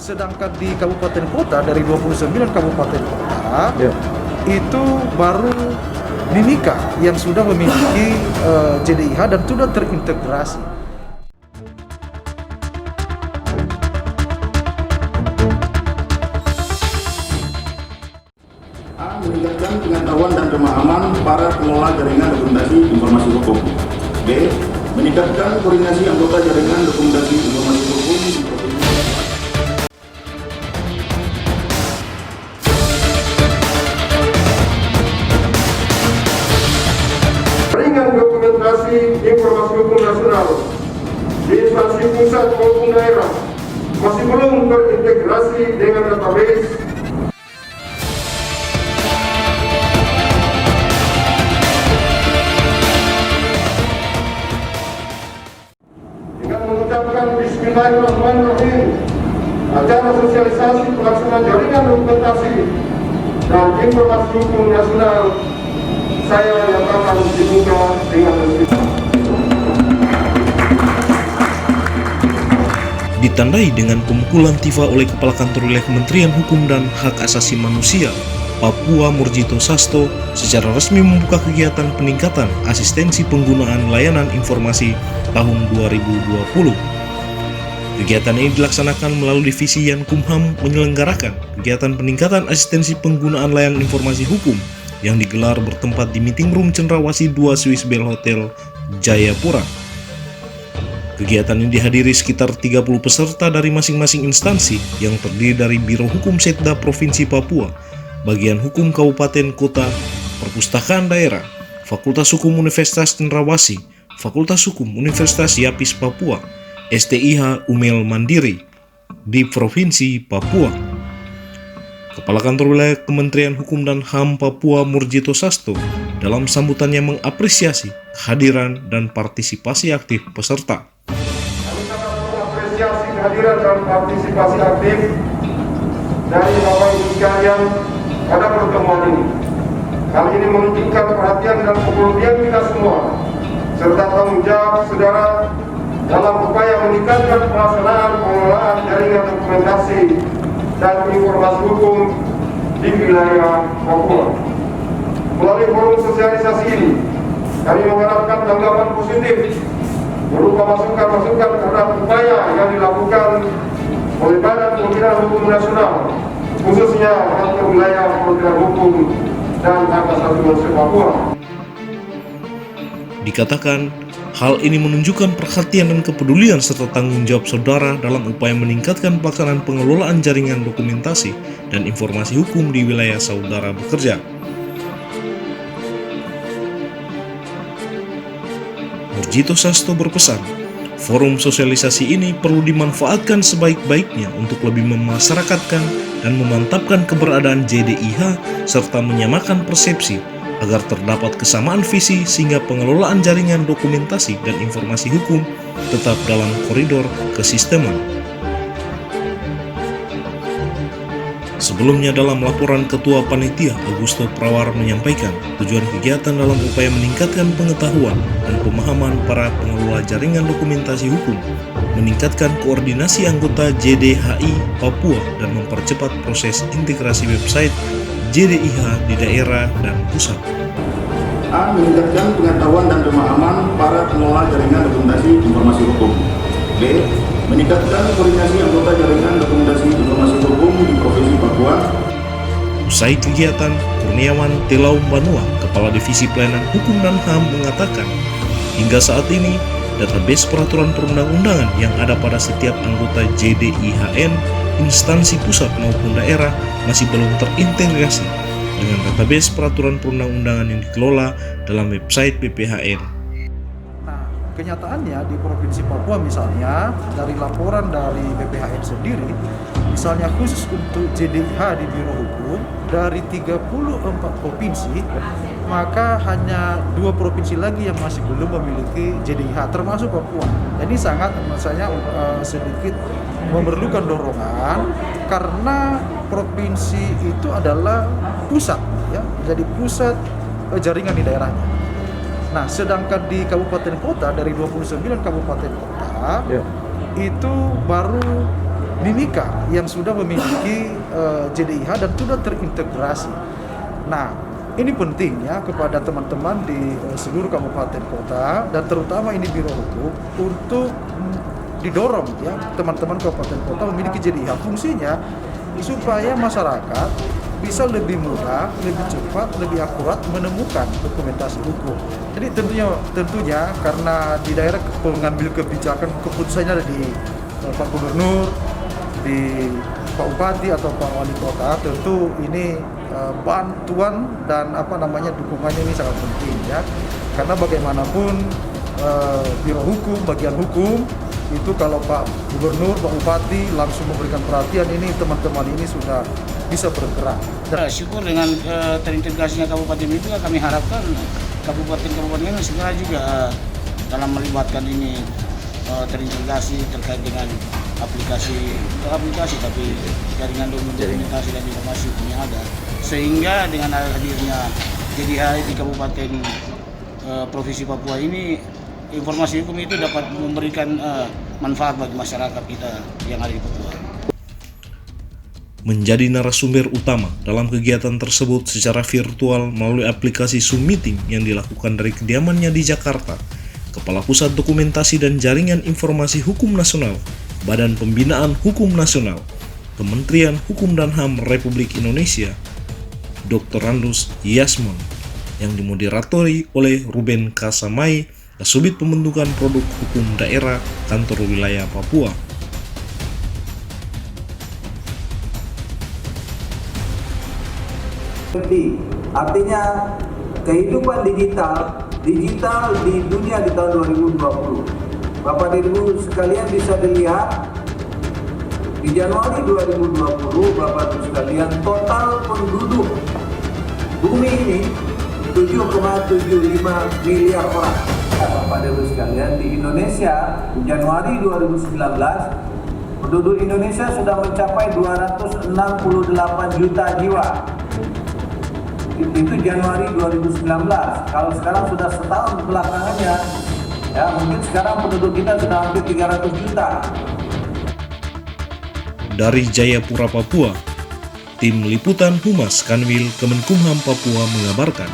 sedangkan di kabupaten kota dari 29 kabupaten kota itu baru Mimika yang sudah memiliki JDIH dan sudah terintegrasi. Meningkatkan pengetahuan dan pemahaman para pengelola jaringan dokumentasi informasi hukum. B. Meningkatkan koordinasi anggota jaringan dokumentasi informasi hukum di jaringan dokumentasi informasi hukum nasional di instansi pusat maupun daerah masih belum terintegrasi dengan database. Dengan mengucapkan Bismillahirrahmanirrahim, acara sosialisasi pelaksanaan jaringan dokumentasi dan informasi hukum nasional saya nyatakan dibuka dengan resmi. Ditandai dengan pemukulan tifa oleh Kepala Kantor Wilayah Kementerian Hukum dan Hak Asasi Manusia, Papua Murjito Sasto secara resmi membuka kegiatan peningkatan asistensi penggunaan layanan informasi tahun 2020. Kegiatan ini dilaksanakan melalui Divisi Yankumham menyelenggarakan kegiatan peningkatan asistensi penggunaan layanan informasi hukum yang digelar bertempat di Meeting Room Cendrawasih 2 Swiss Bell Hotel, Jayapura. Kegiatan ini dihadiri sekitar 30 peserta dari masing-masing instansi yang terdiri dari Biro Hukum Setda Provinsi Papua, Bagian Hukum Kabupaten Kota, Perpustakaan Daerah, Fakultas Hukum Universitas Cendrawasih, Fakultas Hukum Universitas Yapis Papua, STIH Umel Mandiri di Provinsi Papua. Kepala Kantor Wilayah Kementerian Hukum dan HAM Papua Murjito Sasto dalam sambutannya mengapresiasi kehadiran dan partisipasi aktif peserta. Kami sangat mengapresiasi kehadiran dan partisipasi aktif dari Bapak Ibu sekalian pada pertemuan ini. Hal ini menunjukkan perhatian dan kepedulian kita semua serta tanggung jawab saudara dalam upaya meningkatkan pelaksanaan pengelolaan jaringan dokumentasi dan informasi hukum di wilayah Papua. Melalui forum sosialisasi ini, kami mengharapkan tanggapan positif berupa masukan-masukan terhadap upaya yang dilakukan oleh Badan Pembinaan Hukum Nasional, khususnya kantor wilayah Kementerian Hukum dan Hak Asasi Manusia Papua. Dikatakan, hal ini menunjukkan perhatian dan kepedulian serta tanggung jawab saudara dalam upaya meningkatkan pelaksanaan pengelolaan jaringan dokumentasi dan informasi hukum di wilayah saudara bekerja. Murjito Sasto berpesan, forum sosialisasi ini perlu dimanfaatkan sebaik-baiknya untuk lebih memasyarakatkan dan memantapkan keberadaan JDIH serta menyamakan persepsi agar terdapat kesamaan visi sehingga pengelolaan jaringan dokumentasi dan informasi hukum tetap dalam koridor kesisteman. Sebelumnya dalam laporan Ketua Panitia Augusto Prawar menyampaikan tujuan kegiatan dalam upaya meningkatkan pengetahuan dan pemahaman para pengelola jaringan dokumentasi hukum, meningkatkan koordinasi anggota JDHI Papua dan mempercepat proses integrasi website JDIH di daerah dan pusat. A. Meningkatkan pengetahuan dan pemahaman para pengelola jaringan dokumentasi informasi hukum. B. Meningkatkan koordinasi anggota jaringan dokumentasi informasi hukum di Provinsi Papua. Usai kegiatan, Kurniawan Telau Banua, Kepala Divisi Pelayanan Hukum dan HAM mengatakan, hingga saat ini, database peraturan perundang-undangan yang ada pada setiap anggota JDIHN, instansi pusat maupun daerah masih belum terintegrasi dengan database peraturan perundang-undangan yang dikelola dalam website BPHN. Kenyataannya di Provinsi Papua misalnya, dari laporan dari BPHN sendiri, misalnya khusus untuk JDIH di Biro Hukum, dari 34 provinsi, maka hanya 2 provinsi lagi yang masih belum memiliki JDIH, termasuk Papua. Ini sangat misalnya sedikit memerlukan dorongan, karena provinsi itu adalah pusat, ya, jadi pusat jaringan di daerahnya. Nah, sedangkan di kabupaten kota dari 29 kabupaten kota itu baru Mimika yang sudah memiliki JDIH dan sudah terintegrasi. Nah, ini penting ya kepada teman-teman di seluruh kabupaten kota dan terutama ini Biro Hukum untuk didorong ya teman-teman kabupaten kota memiliki JDIH. Fungsinya supaya masyarakat bisa lebih mudah, lebih cepat, lebih akurat menemukan dokumentasi hukum. Jadi tentunya karena di daerah pengambil kebijakan keputusannya ada di Pak Gubernur, di Pak Bupati atau Pak Wali Kota, tentu ini bantuan dan dukungannya ini sangat penting ya. Karena bagaimanapun Biro Hukum, bagian hukum itu kalau Pak Gubernur, Pak Bupati langsung memberikan perhatian, ini teman-teman ini sudah bisa bergerak. Syukur dengan terintegrasinya kabupaten itu, kami harapkan kabupaten-kabupaten ini segera juga dalam melibatkan ini terintegrasi terkait dengan aplikasi tapi jaringan dokumentasi dan informasi hukum yang ada, sehingga dengan hadirnya JDIH di Kabupaten Provinsi Papua ini, informasi hukum itu dapat memberikan manfaat bagi masyarakat kita yang ada di Papua. Menjadi narasumber utama dalam kegiatan tersebut secara virtual melalui aplikasi Zoom Meeting yang dilakukan dari kediamannya di Jakarta, Kepala Pusat Dokumentasi dan Jaringan Informasi Hukum Nasional, Badan Pembinaan Hukum Nasional, Kementerian Hukum dan HAM Republik Indonesia, Dr. Randus Yasmon, yang dimoderatori oleh Ruben Kasamai, Kasubit Pembentukan Produk Hukum Daerah Kantor Wilayah Papua. Artinya kehidupan digital di dunia di tahun 2020. Bapak dan Ibu sekalian bisa dilihat di Januari 2020, Bapak Ibu sekalian, total penduduk bumi ini 7,75 miliar orang. Bapak dan Ibu sekalian, di Indonesia Januari 2019 penduduk Indonesia sudah mencapai 268 juta jiwa. Itu Januari 2019. Kalau sekarang sudah setahun belakangannya, ya mungkin sekarang penduduk kita sudah hampir 300 juta. Dari Jayapura, Papua, Tim Liputan Humas Kanwil Kemenkumham Papua mengabarkan.